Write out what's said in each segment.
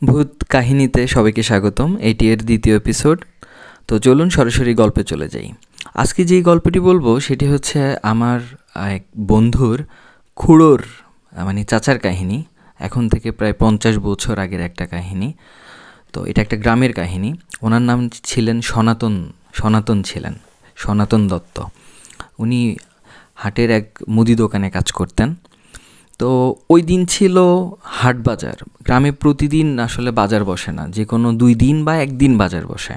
ভূত কাহিনীতে সবাইকে স্বাগতম। এটি এর দ্বিতীয় এপিসোড। তো চলুন সরাসরি গল্পে চলে যাই। আজকে যেই গল্পটি বলবো সেটি হচ্ছে আমার এক বন্ধুর খুড়োর মানে চাচার কাহিনী। এখন থেকে প্রায় 50 বছর আগের একটা কাহিনী। তো এটা একটা গ্রামের কাহিনী। ওনার নাম ছিলেন সনাতন ছিলেন সনাতন দত্ত। উনি হাটের এক মুদি দোকানে কাজ করতেন। তো ওই দিন ছিল হাট বাজার। গ্রামে প্রতিদিন আসলে বাজার বসে না, যে কোনো 2 দিন বা একদিন বাজার বসে।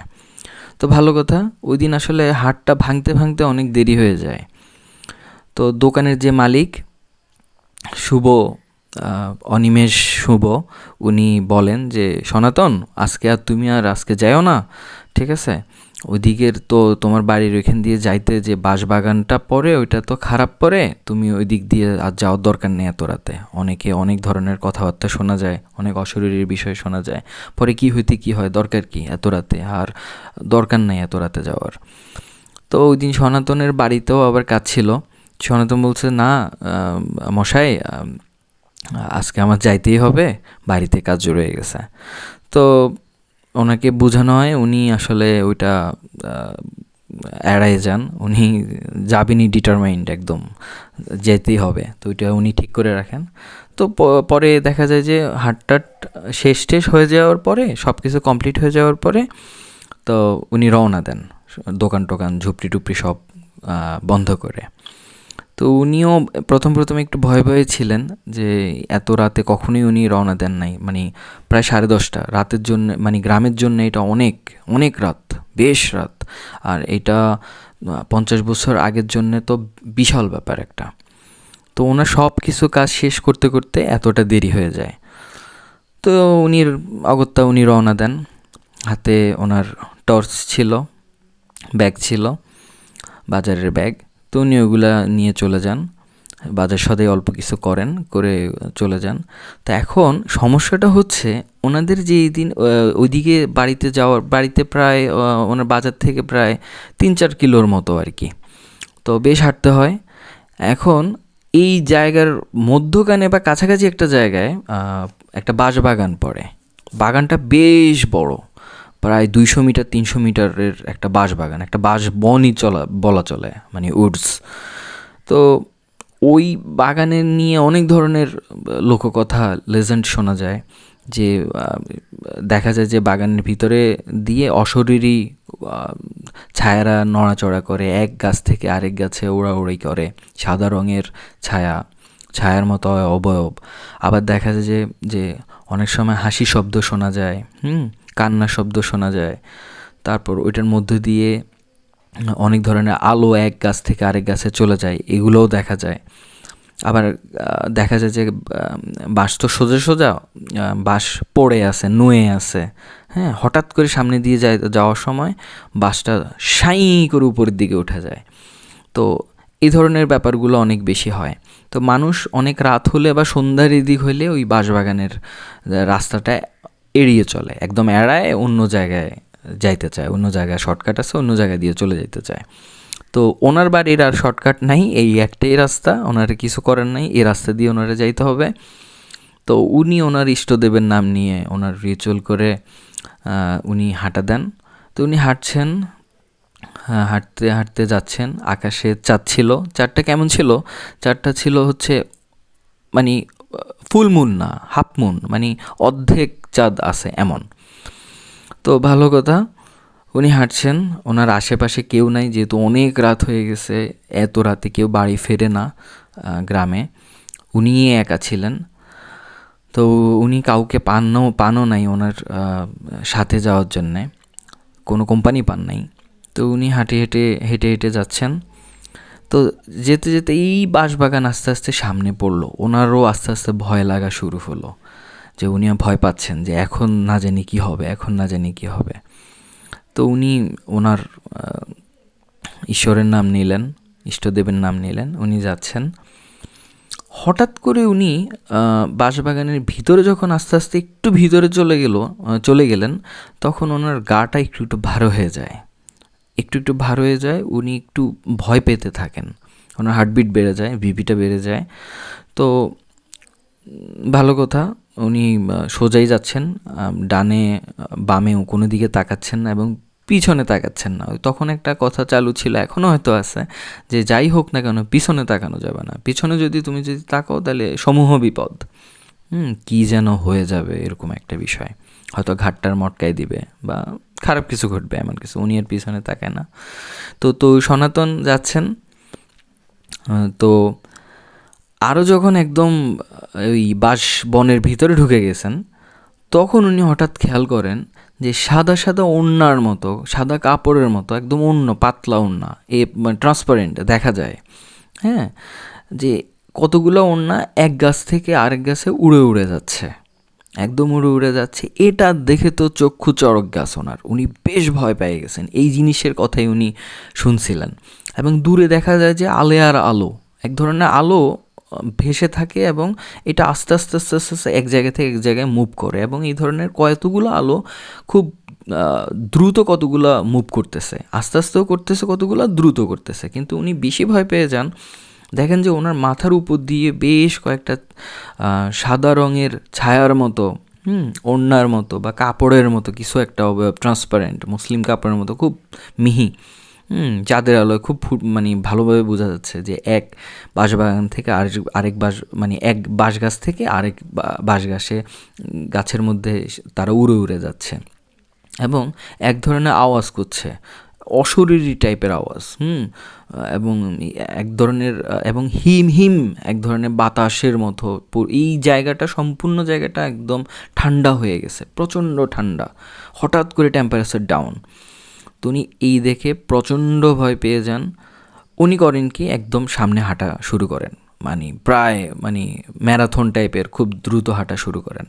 তো ভালো কথা, ওই দিন আসলে হাটটা ভাঙতে ভাঙতে অনেক দেরি হয়ে যায়। তো দোকানের যে মালিক শুভ, অনিমেষ শুভ, উনি বলেন যে সনাতন, তুমি আজকে যাও না, ঠিক আছে? ওইদিকের তো তোমার বাড়ির ওইখান দিয়ে যাইতে যে বাঁশবাগানটা পড়ে, ওইটা তো খারাপ পড়ে, তুমি ওই দিক দিয়ে আর যাওয়ার দরকার নেই এত রাতে। অনেক ধরনের কথাবার্তা শোনা যায়, অনেক অশরীরীর বিষয় শোনা যায়। পরে কি হইতে কি হয়, দরকার কি এত রাতে, আর দরকার নেই এত রাতে যাওয়ার। তো ওই দিন সনাতনের বাড়িতেও আবার কাজ ছিল। সনাতন বলছে, না মশাই, আজকে আমার যাইতেই হবে, বাড়িতে কাজ রয়ে গেছে। তো ওনাকে বোঝানো হয়, উনি আসলে ওইটা এড়ায় যান। উনি যাবেনই ডিটারমাইন্ড, একদম যেতেই হবে। তো ওইটা উনি ঠিক করে রাখেন। তো পরে দেখা যায় যে হাটটাট শেষ হয়ে যাওয়ার পরে, সব কিছু কমপ্লিট হয়ে যাওয়ার পরে তো উনি রওনা দেন, দোকান টোকান ঝুপড়ি টুপড়ি সব বন্ধ করে। তো উনিও প্রথম একটু ভয়ে ছিলেন যে এত রাতে কখনোই উনি রওনা দেন নাই। মানে প্রায় 10:30 রাতের জন্য, মানে গ্রামের জন্য এটা অনেক রাত, বেশ রাত। আর এটা 50 বছর আগের জন্য তো বিশাল ব্যাপার একটা। তো ওনার সব কিছু কাজ শেষ করতে করতে এতটা দেরি হয়ে যায়। তো অগত্যা উনি রওনা দেন। হাতে ওনার টর্চ ছিল, ব্যাগ ছিল, বাজারের ব্যাগ। তো উনি ওগুলা নিয়ে চলে যান, বাজার সদাই অল্প কিছু করে চলে যান। তো এখন সমস্যাটা হচ্ছে, ওনাদের যে এই দিন ওইদিকে বাড়িতে প্রায় ওনার বাজার থেকে প্রায় 3-4 কিলোর মতো আর কি। তো বেশ হাঁটতে হয়। এখন এই জায়গার মধ্যখানে বা কাছাকাছি একটা জায়গায় একটা বাঁশবাগান পড়ে। বাগানটা বেশ বড়, প্রায় 200 মিটার 300 মিটারের একটা বাঁশবাগান, একটা বাঁশবনই বলা চলে, মানে উডস। তো ওই বাগানের নিয়ে অনেক ধরনের লোককথা, লেজেন্ড শোনা যায়। যে দেখা যায় যে বাগানের ভিতরে দিয়ে অশরীরী ছায়ারা নড়াচড়া করে, এক গাছ থেকে আরেক গাছে ওড়াউড়ি করে, সাদা রঙের ছায়ার মতো অবয়ব। আবার দেখা যায় যে অনেক সময় হাসি শব্দ শোনা যায়, কান্না শব্দ শোনা যায়। তারপর ওইটার মধ্য দিয়ে অনেক ধরনের আলো এক গাছ থেকে আরেক গাছে চলে যায়, এগুলোও দেখা যায়। আবার দেখা যায় যে বাঁশ তো সোজা বাঁশ পড়ে আছে, নুয়ে আছে। হ্যাঁ, হঠাৎ করে সামনে দিয়ে যাওয়ার সময় বাঁশটা সাই করে উপরের দিকে উঠে যায়। তো এই ধরনের ব্যাপারগুলো অনেক বেশি হয়। তো মানুষ অনেক রাত হলে বা সন্ধ্যার দিক হলে ওই বাঁশবাগানের রাস্তাটা এড়িয়ে চলে, একদম এড়ায় অন্য জায়গায় যাইতে চায়, অন্য জায়গায় শর্টকাট আছে, অন্য জায়গায় দিয়ে চলে যেতে চায়। তো ওনার বাড়ির আর শর্টকাট নাই, এই একটাই রাস্তা, ওনারা কিছু করার নাই, এই রাস্তা দিয়ে ওনারা যাইতে হবে। তো উনি ওনার ইষ্টদেবের নাম নিয়ে ওনার রিচুয়াল করে উনি হাঁটা দেন। তো উনি হাঁটছেন, হাঁটতে হাঁটতে যাচ্ছেন। আকাশে চাঁদ ছিল। চাঁদটা কেমন ছিল? চাঁদটা ছিল হচ্ছে মানে ফুল মুন না, হাফ মুন, মানে অর্ধেক চাঁদ আছে এমন। তো ভালো কথা, উনি হাঁটছেন, ওনার আশেপাশে কেউ নাই, যেহেতু অনেক রাত হয়ে গেছে। এত রাতে কেউ বাড়ি ফেরে না গ্রামে, উনিই একা ছিলেন। তো উনি কাউকে পানও নাই ওনার সাথে যাওয়ার জন্যে, কোনো কোম্পানি পান নাই। তো উনি হেঁটে যাচ্ছেন। তো যেতে যেতে এই বাঁশবাগান আস্তে আস্তে সামনে পড়লো। ওনারও আস্তে আস্তে ভয় লাগা শুরু হলো, যে উনিও ভয় পাচ্ছেন যে এখন না জানি কী হবে। তো উনি ওনার ঈশ্বরের নাম নিলেন, ইষ্টদেবের নাম নিলেন, উনি যাচ্ছেন। হঠাৎ করে উনি বাঁশবাগানের ভিতরে যখন আস্তে আস্তে একটু ভিতরে চলে গেলেন, তখন ওনার গাটা একটু ভার হয়ে যায়, উনি একটু ভয় পেতে থাকেন। ওনার হার্টবিট বেড়ে যায়, বিপিটা বেড়ে যায়। তো ভালো কথা, উনি সোজাই যাচ্ছেন, ডানে বামে কোনো দিকে তাকাচ্ছেন না এবং পিছনে তাকাচ্ছেন না। তখন একটা কথা চালু ছিল, এখনও হয়তো আছে, যে যাই হোক না কেন পিছনে তাকানো যাবে না। পিছনে তুমি যদি তাকাও তাহলে সমূহ বিপদ, কী যেন হয়ে যাবে এরকম একটা বিষয়, হয়তো ঘাটটার মটকায় দিবে বা খারাপ কিছু ঘটবে, এমন কিছু। উনি এর পিছনে তাকায় না। তো সনাতন যাচ্ছেন। তো আরও যখন একদম ওই বাঁশ বনের ভিতরে ঢুকে গেছেন, তখন উনি হঠাৎ খেয়াল করেন যে সাদা সাদা ওড়নার মতো, সাদা কাপড়ের মতো একদম ওড়না, পাতলা ওড়না, ট্রান্সপারেন্ট দেখা যায়, হ্যাঁ, যে কতগুলো ওড়না এক গাছ থেকে আরেক গাছে উড়ে উড়ে যাচ্ছে, একদম উড়ে উড়ে যাচ্ছে। এটা দেখে তো চক্ষু চড়ক গাছ ওনার। উনি বেশ ভয় পেয়ে গেছেন, এই জিনিসের কথাই উনি শুনছিলেন। এবং দূরে দেখা যায় যে আলে আর আলো, এক ধরনের আলো ভেসে থাকে এবং এটা আস্তে আস্তে আস্তে আস্তে আস্তে এক জায়গা থেকে এক জায়গায় মুভ করে, এবং এই ধরনের কতগুলো আলো খুব দ্রুত কতগুলো মুভ করতেছে, আস্তে আস্তেও করতেছে, কতগুলো দ্রুত করতেছে। কিন্তু উনি বেশি ভয় পেয়ে যান, দেখেন যে ওনার মাথার উপর দিয়ে বেশ কয়েকটা সাদা রঙের ছায়ার মতো, ওড়নার মতো বা কাপড়ের মতো কিছু একটা ট্রান্সপারেন্ট মুসলিম কাপড়ের মতো খুব মিহি, চাঁদের আলোয় খুব মানে ভালোভাবে বোঝা যাচ্ছে যে এক বাঁশবাগান থেকে আরেক এক বাঁশ গাছ থেকে আরেক বাঁশ গাছের মধ্যে তারা উড়ে উড়ে যাচ্ছে এবং এক ধরনের আওয়াজ করছে, অশরীরী টাইপের আওয়াজ, এবং এক ধরনের এবং হিম হিম এক ধরনের বাতাসের মতো। এই জায়গাটা, সম্পূর্ণ জায়গাটা একদম ঠান্ডা হয়ে গেছে, প্রচণ্ড ঠান্ডা, হঠাৎ করে টেম্পারেচার ডাউন। তো উনি এই দেখে প্রচণ্ড ভয় পেয়ে যান। উনি করেন কি, একদম সামনে হাঁটা শুরু করেন, প্রায় ম্যারাথন টাইপের খুব দ্রুত হাঁটা শুরু করেন।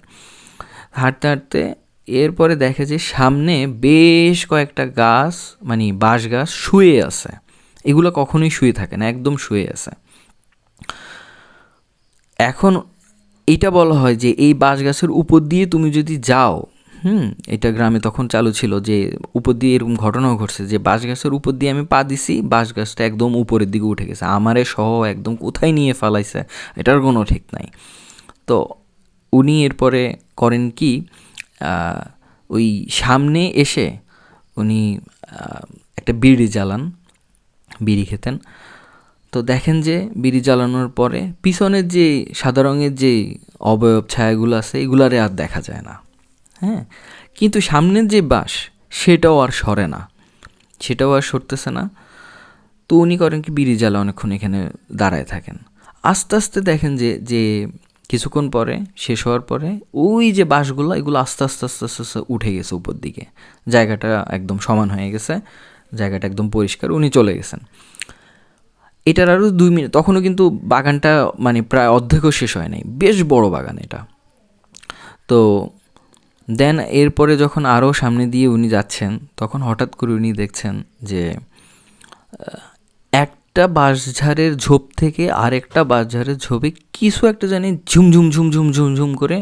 হাঁটতে হাঁটতে এরপরে দেখে যে সামনে বেশ কয়েকটা গাছ, বাঁশ গাছ শুয়ে আছে। এগুলো কখনোই শুয়ে থাকে না, একদম শুয়ে আছে। এখন এটা বলা হয় যে এই বাঁশ গাছের উপর দিয়ে তুমি যদি যাও, এটা গ্রামে তখন চালু ছিল যে উপর দিয়ে এরকম ঘটনাও ঘটছে যে বাঁশ গাছের উপর দিয়ে আমি পা দিছি, বাঁশ গাছটা একদম উপরের দিকে উঠে গেছে, আমারে সহ একদম কোথায় নিয়ে ফালাইছে এটার কোনো ঠিক নাই। তো উনি এরপরে করেন কি, ওই সামনে এসে উনি একটা বিড়ি জ্বালান, বিড়ি খেতেন। তো দেখেন যে বিড়ি জ্বালানোর পরে পিছনের যে সাদা রঙের যে অবয়ব ছায়াগুলো আছে এগুলারে আর দেখা যায় না, হ্যাঁ, কিন্তু সামনের যে বাঁশ সেটাও আর সরে না, সেটাও আর সরতেছে না। তো উনি করেন কি, বিড়ি জ্বালা অনেকক্ষণ এখানে দাঁড়ায় থাকেন। আস্তে আস্তে দেখেন যে কিছুক্ষণ পরে, শেষ হওয়ার পরে, ওই যে বাঁশগুলো এগুলো আস্তে আস্তে আস্তে আস্তে আস্তে উঠে গেছে উপর দিকে, জায়গাটা একদম সমান হয়ে গেছে, জায়গাটা একদম পরিষ্কার, উনি চলে গেছেন। এটার আরও 2 মিনিট, তখনও কিন্তু বাগানটা প্রায় অর্ধেকও শেষ হয় নাই, বেশ বড় বাগান এটা। তো দেন এরপরে যখন আরও সামনে দিয়ে উনি যাচ্ছেন, তখন হঠাৎ করে উনি দেখছেন যে একটা বাঁশঝাড়ের ঝোপ থেকে আরেকটা বাঁশঝাড়ের ঝোপে কিছু একটা জানি ঝুমঝুম ঝুমঝুম ঝুমঝুম করে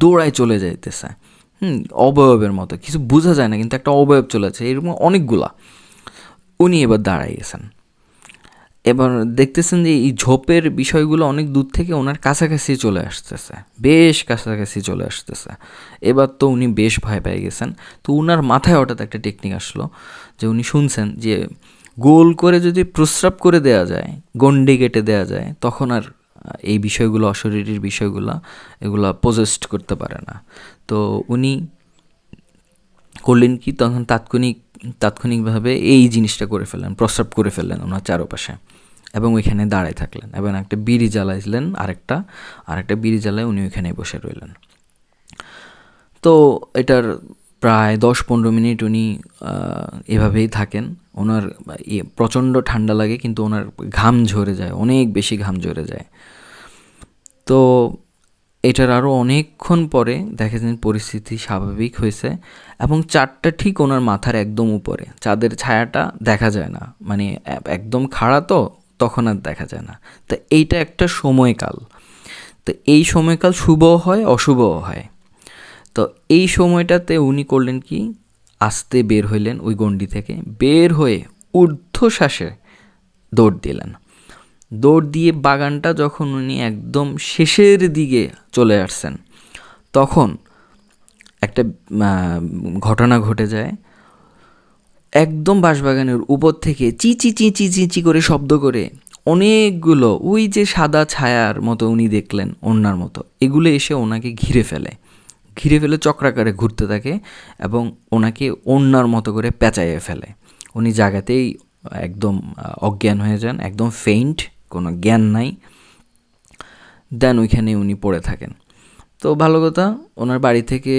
দৌড়ায় চলে যাইতেছে, অবয়বের মতো, কিছু বোঝা যায় না কিন্তু একটা অবয়ব চলে যাচ্ছে, এরকম অনেকগুলা। উনি এবার দাঁড়াই গেছেন, এবার দেখতেছেন যে এই ঝোপের বিষয়গুলো অনেক দূর থেকে ওনার কাছাকাছি চলে আসতেছে, বেশ কাছাকাছি চলে আসতেছে। এবার তো উনি বেশ ভয় পেয়ে গেছেন। তো উনার মাথায় হঠাৎ একটা টেকনিক আসলো, যে উনি শুনছেন যে গোল করে যদি প্রস্রাব করে দেয়া যায়, গন্ডি কেটে দেয়া যায়, তখন আর এই বিষয়গুলো, অশরীরীর বিষয়গুলো, এগুলা পজেস্ট করতে পারে না। তো উনি করলেন কি, তখন তাৎক্ষণিকভাবে এই জিনিসটা করে ফেললেন, প্রস্রাব করে ফেললেন ওনার চারপাশে, এবং ওইখানে দাঁড়ায় থাকলেন এবং একটা বিড়ি জ্বালাইলেন, আরেকটা বিড়ি জ্বালায় উনি ওইখানে বসে রইলেন। তো এটার প্রায় 10-15 মিনিট উনি এভাবেই থাকেন। ওনার প্রচণ্ড ঠান্ডা লাগে, কিন্তু ওনার ঘাম ঝরে যায়, অনেক বেশি ঘাম ঝরে যায়। তো এটার আরও অনেকক্ষণ পরে দেখা যায় পরিস্থিতি স্বাভাবিক হয়েছে, এবং চাঁদটা ঠিক ওনার মাথার একদম উপরে, চাঁদের ছায়াটা দেখা যায় না, একদম খাড়া, তো তখন আর দেখা যায় না। তো এইটা একটা সময়কাল। তো এই সময়কাল শুভও হয়, অশুভও হয়। তো এই সময়টাতে উনি করলেন কি, আস্তে বের হইলেন ওই গণ্ডি থেকে, বের হয়ে ঊর্ধ্বশ্বাসে দৌড় দিলেন। দৌড় দিয়ে বাগানটা যখন উনি একদম শেষের দিকে চলে আসছেন, তখন একটা ঘটনা ঘটে যায়। একদম বাঁশবাগানের উপর থেকে চি চি চি চি চি চি করে শব্দ করে অনেকগুলো ওই যে সাদা ছায়ার মতো উনি দেখলেন ওড়নার মতো, এগুলো এসে ওনাকে ঘিরে ফেলে চক্রাকারে ঘুরতে থাকে এবং ওনাকে ওড়নার মতো করে পেঁচাইয়ে ফেলে। উনি জায়গাতেই একদম অজ্ঞান হয়ে যান, একদম ফেইন্ট, কোনো জ্ঞান নাই। দেন ওইখানে উনি পড়ে থাকেন। তো ভালো কথা, ওনার বাড়ি থেকে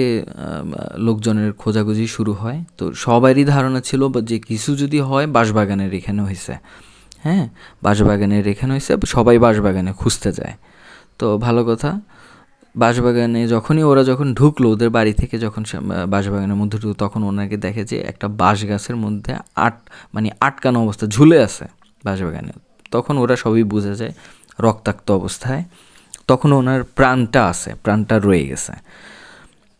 লোকজনের খোঁজাখুঁজি শুরু হয়। তো সবারই ধারণা ছিল যে কিছু যদি হয় বাঁশবাগানের এখানে হয়েছে, হ্যাঁ, বাঁশবাগানের এখানে হয়েছে, সবাই বাঁশবাগানে খুঁজতে যায়। তো ভালো কথা, বাঁশবাগানে ওরা যখন ঢুকলো, ওদের বাড়ি থেকে যখন বাঁশবাগানের মধ্যে ঢুকলো, তখন ওনাকে দেখে যে একটা বাঁশ গাছের মধ্যে আটকানো অবস্থা ঝুলে আছে বাঁশবাগানে। তখন ওরা সবই বুঝে যায় রক্তাক্ত অবস্থায়। তখন ওনার প্রাণটা রয়ে গেছে।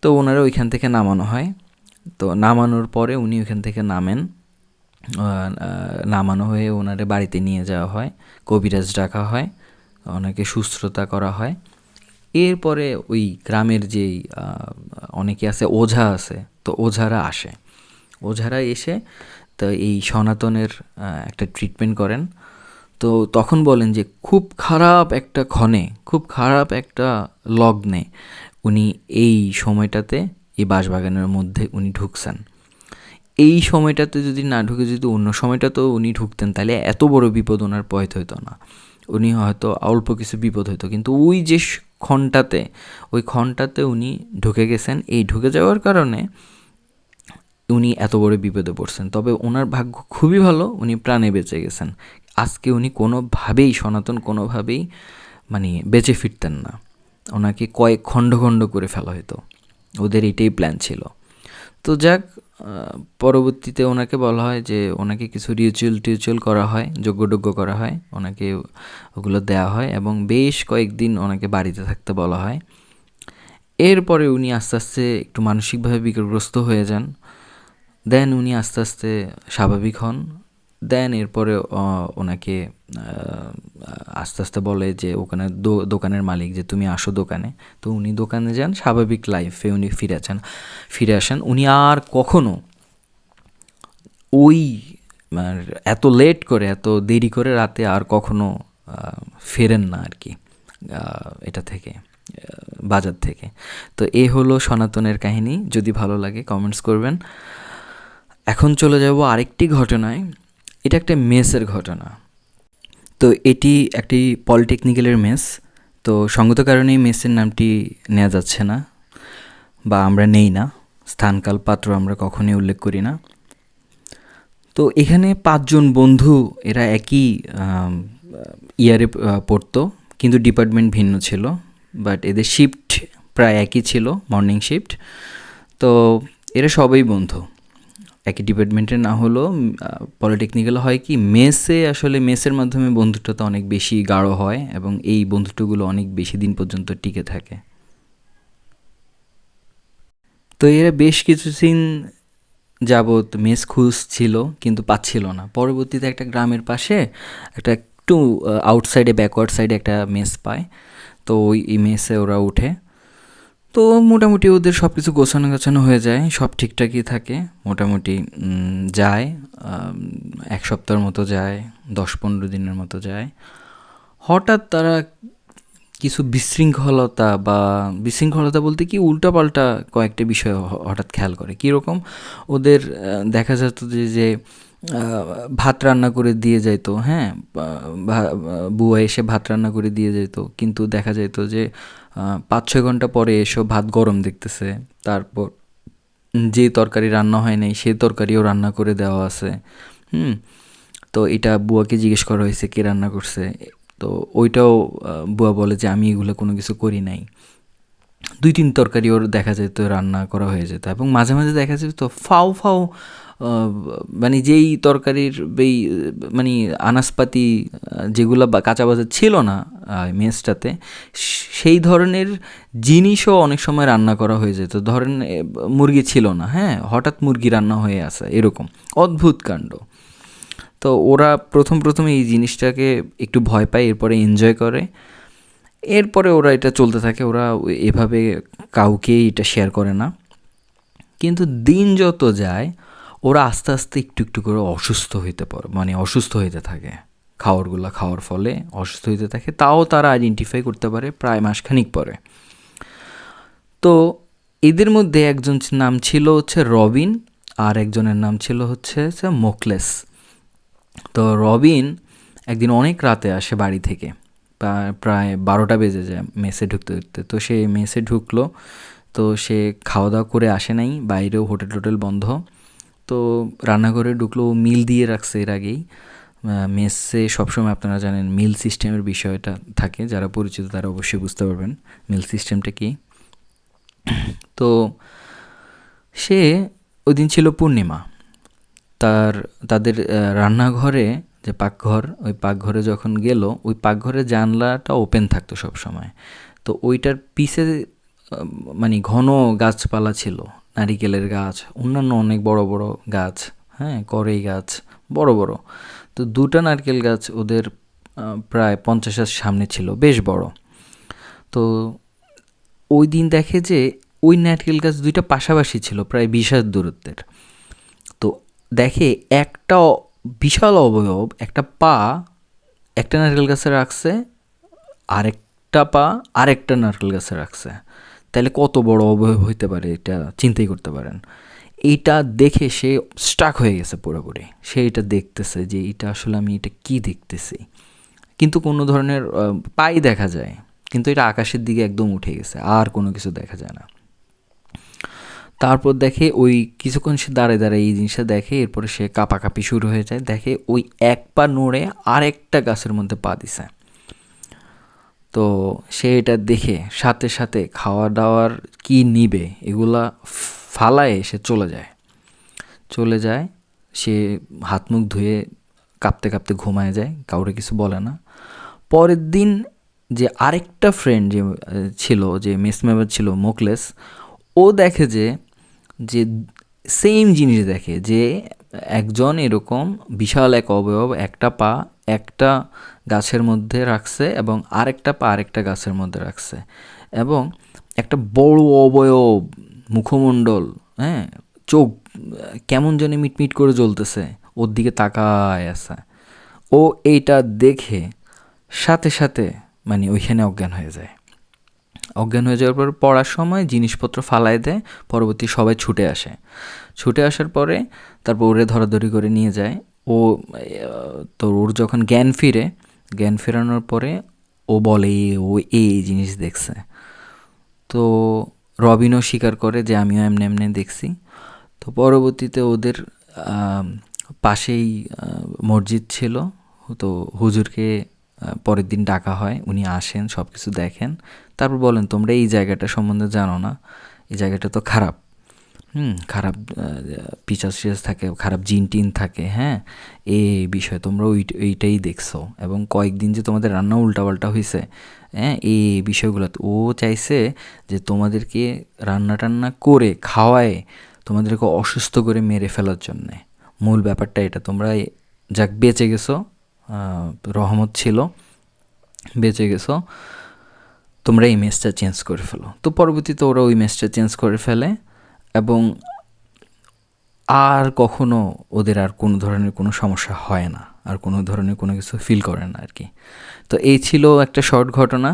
তো ওনারা ওইখান থেকে নামানো হয়। তো নামানোর পরে উনি ওইখান থেকে নামানো হয়ে ওনারে বাড়িতে নিয়ে যাওয়া হয়, কবিরাজ ডাকা হয়, ওনাকে সুস্থতা করা হয়। এরপরে ওই গ্রামের যেই অনেকে আছে, ওঝা আছে, তো ওঝারা এসে তো এই সনাতনের একটা ট্রিটমেন্ট করেন। তো তখন বলেন যে খুব খারাপ একটা লগ্নে উনি এই সময়টাতে এই বাঁশবাগানের মধ্যে উনি ঢুকছেন। এই সময়টাতে যদি না ঢুকে যদি অন্য সময়টাতেও উনি ঢুকতেন, তাহলে এত বড় বিপদ ওনার পয়তে হইতো না, উনি হয়তো অল্প কিছু বিপদ হইতো। কিন্তু ওই যে ওই ক্ষণটাতে উনি ঢুকে গেছেন, এই ঢুকে যাওয়ার কারণে উনি এত বড় বিপদে পড়ছেন। তবে ওনার ভাগ্য খুবই ভালো, উনি প্রাণে বেঁচে গেছেন। আজকে উনি সনাতন কোনোভাবেই বেঁচে ফিরতেন না, ওনাকে কয়েক খণ্ড করে ফেলা হতো। ওদের এটাই প্ল্যান ছিল। তো যাক, পরবর্তীতে ওনাকে বলা হয় যে ওনাকে কিছু রিচুয়াল করা হয়, যজ্ঞ করা হয়, ওনাকে ওগুলো দেওয়া হয় এবং বেশ কয়েকদিন ওনাকে বাড়িতে থাকতে বলা হয়। এরপরে উনি আস্তে আস্তে একটু মানসিকভাবে বিকারগ্রস্ত হয়ে যান। দেন উনি আস্তে আস্তে স্বাভাবিক হন। দেন এরপরে ওনাকে আস্তে আস্তে বলে যে ওখানে দোকানের মালিক যে তুমি আসো দোকানে। তো উনি দোকানে যান, স্বাভাবিক লাইফে উনি ফিরে আসেন। উনি আর কখনো ওই এত লেট করে, এত দেরি করে রাতে আর কখনো ফেরেন না আর কি এটা থেকে, বাজার থেকে। তো এই হলো সনাতনের কাহিনী। যদি ভালো লাগে কমেন্টস করবেন। এখন চলে যাব আরেকটি ঘটনায়। এটা একটা মেসের ঘটনা। তো এটি একটি পলিটেকনিক্যালের মেস। তো সঙ্গত কারণেই মেসের নামটি নেওয়া যাচ্ছে না, বা আমরা নেই না, স্থানকাল পাত্র আমরা কখনোই উল্লেখ করি না। তো এখানে 5 জন বন্ধু, এরা একই ইয়ারে পড়তো, কিন্তু ডিপার্টমেন্ট ভিন্ন ছিল। বাট এদের শিফট প্রায় একই ছিল, মর্নিং শিফট। তো এরা সবাই বন্ধু, একই ডিপার্টমেন্টের না হলেও পলিটেকনিক্যাল হয় কি মেসের মাধ্যমে বন্ধুত্বটা অনেক বেশি গাঢ় হয় এবং এই বন্ধুত্বগুলো অনেক বেশি দিন পর্যন্ত টিকে থাকে। তো এরা বেশ কিছুদিন যাবৎ মেস খুঁজছিল কিন্তু পাচ্ছিল না। পরবর্তীতে একটা গ্রামের পাশে একটা একটু আউটসাইডে, ব্যাকওয়ার্ড সাইডে একটা মেস পায়। তো ওই মেসে ওরা উঠে। তো মোটামুটি ওদের সব কিছু গোছানো হয়ে যায়, সব ঠিকঠাকই থাকে মোটামুটি। যায় 1 সপ্তাহের মতো যায়, 10-15 দিনের মতো যায়। হঠাৎ তারা কিছু বিশৃঙ্খলতা বলতে কি, উল্টাপাল্টা কয়েকটা বিষয় হঠাৎ খেয়াল করে। কীরকম, ওদের দেখা যেত যে ভাত রান্না করে দিয়ে যাইতো, হ্যাঁ, বুয়া এসে ভাত রান্না করে দিয়ে যেত, কিন্তু দেখা যেত যে 5-6 ঘন্টা পরে এসব ভাত গরম দেখতেছে। তারপর যে তরকারি রান্না হয় নাই সে তরকারিও রান্না করে দেওয়া আছে। তো এটা বুয়াকে জিজ্ঞেস করা হয়েছে কে রান্না করছে। তো ওইটাও বুয়া বলে যে আমি এগুলো কোনো কিছু করি নাই। 2-3 তরকারি ওর দেখা যেত রান্না করা হয়ে যেত এবং মাঝে মাঝে দেখা যেত ফাও যেই তরকারির আনাজপাতি যেগুলো কাঁচা বাজার ছিল না মেসটাতে, সেই ধরনের জিনিসও অনেক সময় রান্না করা হয়ে যেত। ধরেন মুরগি ছিল না, হ্যাঁ, হঠাৎ মুরগি রান্না হয়ে আসে, এরকম অদ্ভুত কাণ্ড। তো ওরা প্রথমে এই জিনিসটাকে একটু ভয় পায়, এরপরে এনজয় করে। এরপরে ওরা এটা চলতে থাকে, ওরা এভাবে কাউকেই এটা শেয়ার করে না। কিন্তু দিন যত যায় ওরা আস্তে আস্তে একটু একটু করে অসুস্থ হইতে পারে, মানে অসুস্থ হইতে থাকে, খাবারগুলো খাওয়ার ফলে অসুস্থ হইতে থাকে। তাও তারা আইডেন্টিফাই করতে পারে প্রায় মাসখানিক পরে। তো এদের মধ্যে একজন নাম ছিল হচ্ছে রবিন, আর একজনের নাম ছিল হচ্ছে মোকলেস। তো রবিন একদিন অনেক রাতে আসে বাড়ি থেকে, প্রায় 12টা বেজে যায় মেসে ঢুকতে ঢুকতে। তো সে মেসে ঢুকলো, তো সে খাওয়া দাওয়া করে আসে নাই, বাইরেও হোটেল টোটেল বন্ধ। তো রান্নাঘরে ঢুকলো, মিল দিয়ে রাখছে এর আগেই। মেসে সবসময় আপনারা জানেন মিল সিস্টেমের বিষয়টা থাকে, যারা পরিচিত তারা অবশ্যই বুঝতে পারবেন মিল সিস্টেমটা কী। তো সে ওই দিন ছিল পূর্ণিমা, তাদের রান্নাঘরে যে পাকঘর, ওই পাকঘরে যখন গেল, ওই পাকঘরের জানলাটা ওপেন থাকতো সব সময়। তো ওইটার পিছে মানে ঘন গাছপালা ছিল, নারিকেলের গাছ, অন্যান্য অনেক বড় বড় গাছ, হ্যাঁ, কড়ই গাছ, বড় বড়। তো 2টা নারকেল গাছ ওদের প্রায় 50-এর সামনে ছিল, বেশ বড়। তো ওই দিন দেখে যে ওই নারকেল গাছ 2টা পাশাপাশি ছিল, প্রায় 20 দূরত্বের। তো দেখে একটা বিশাল অবয়ব, একটা পা একটা নারকেল গাছে রাখছে, আরেকটা পা আরেকটা নারকেল গাছে রাখছে। তাহলে কত বড় অবয়ব হইতে পারে এটা চিন্তাই করতে পারেন। এইটা দেখে সে স্টাক হয়ে গেছে পুরোপুরি। সে এটা দেখতেছে যে এটা আসলে আমি এটা কি দেখতেছি, কিন্তু কোনো ধরনের পাই দেখা যায়, কিন্তু এটা আকাশের দিকে একদম উঠে গেছে, আর কোনো কিছু দেখা যায় না। তারপর দেখে ওই কিছুক্ষণ সে দাঁড়ায় দাঁড়ায় এই জিনিসটা দেখে, এরপরে সে কাঁপাকাঁপি শুরু হয়ে যায়। দেখে ওই এক পা নড়ে আরেকটা গাছের মধ্যে পা দিছে। তো সে এটা দেখে সাথে সাথে খাওয়া দাওয়ার কি নিবে এগুলা ফালায়ে সে চলে যায়। সে হাত মুখ ধুয়ে কাঁপতে কাঁপতে ঘুমায় যায়, কাউরে কিছু বলে না। পরের দিন যে আরেকটা ফ্রেন্ড যে ছিল, যে মেস মেম্বার ছিল মোকলেস, ও দেখে যে সেম জিনিস দেখে, যে একজন এরকম বিশাল এক অবয়ব, একটা পা একটা গাছের মধ্যে রাখছে এবং আরেকটা পা আরেকটা গাছের মধ্যে রাখছে, এবং একটা বড় অবয়ব, মুখমণ্ডল, হ্যাঁ, চোখ কেমন জানি মিটমিট করে জ্বলতেছে, ওর দিকে তাকায় আছে। ও এইটা দেখে সাথে সাথে মানে ওইখানে অজ্ঞান হয়ে যায়। অজ্ঞান হয়ে যাওয়ার পর পড়ার সময় জিনিসপত্র ফালায় দেয়, পরবর্তী সবাই ছুটে আসার পরে তারপর ওরে ধরাধরি করে নিয়ে যায়। ও তো ওর যখন জ্ঞান ফেরানোর পরে ও বলে ও এই জিনিস দেখছে। তো রবিনও স্বীকার করে যে আমিও এমনি এমনি দেখছি। তো পরবর্তীতে ওদের পাশেই মসজিদ ছিল, তো হুজুরকে পরের দিন ডাকা হয়, উনি আসেন, সব কিছু দেখেন, তারপর বলেন তোমরা এই জায়গাটা সম্বন্ধে জানো না, এই জায়গাটা তো খারাপ, খারাপ পিচাস থাকে, খারাপ জিন টিন থাকে, হ্যাঁ, এই বিষয় তোমরা এইটাই দেখছো, এবং কয়েকদিন যে তোমাদের রান্না উল্টাপাল্টা হয়েছে, হ্যাঁ, এই বিষয়গুলো। ও চাইছে যে তোমাদেরকে রান্না টান্না করে খাওয়ায় তোমাদেরকে অসুস্থ করে মেরে ফেলার জন্যে। মূল ব্যাপারটা এটা, তোমরা যাক বেঁচে গেছো, রহমত ছিল, বেঁচে গেছো, তোমরা এই মেসটা চেঞ্জ করে ফেলো। তো পরবর্তীতে ওরা ওই মেসটা চেঞ্জ করে ফেলে, এবং আর কখনো ওদের আর কোনো ধরনের কোনো সমস্যা হয় না, আর কোনো ধরনের কোনো কিছু ফিল করে না আর কি। তো এই ছিল একটা শর্ট ঘটনা।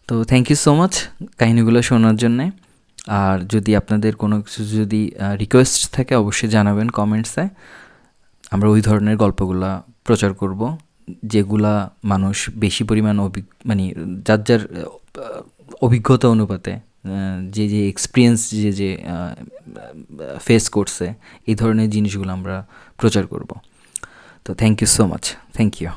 তো থ্যাংক ইউ সো মাচ কাহিনিগুলো শোনার জন্যে। আর যদি আপনাদের কোনো কিছু যদি রিকোয়েস্ট থাকে অবশ্যই জানাবেন কমেন্টসে, আমরা ওই ধরনের গল্পগুলা প্রচার করব, যেগুলা মানুষ বেশি পরিমাণ মানে যার অভিজ্ঞতা অনুপাতে, যে এক্সপিরিয়েন্স যে ফেস করছে, এই ধরনের জিনিসগুলো আমরা প্রচার করব। তো thank you so much, thank you.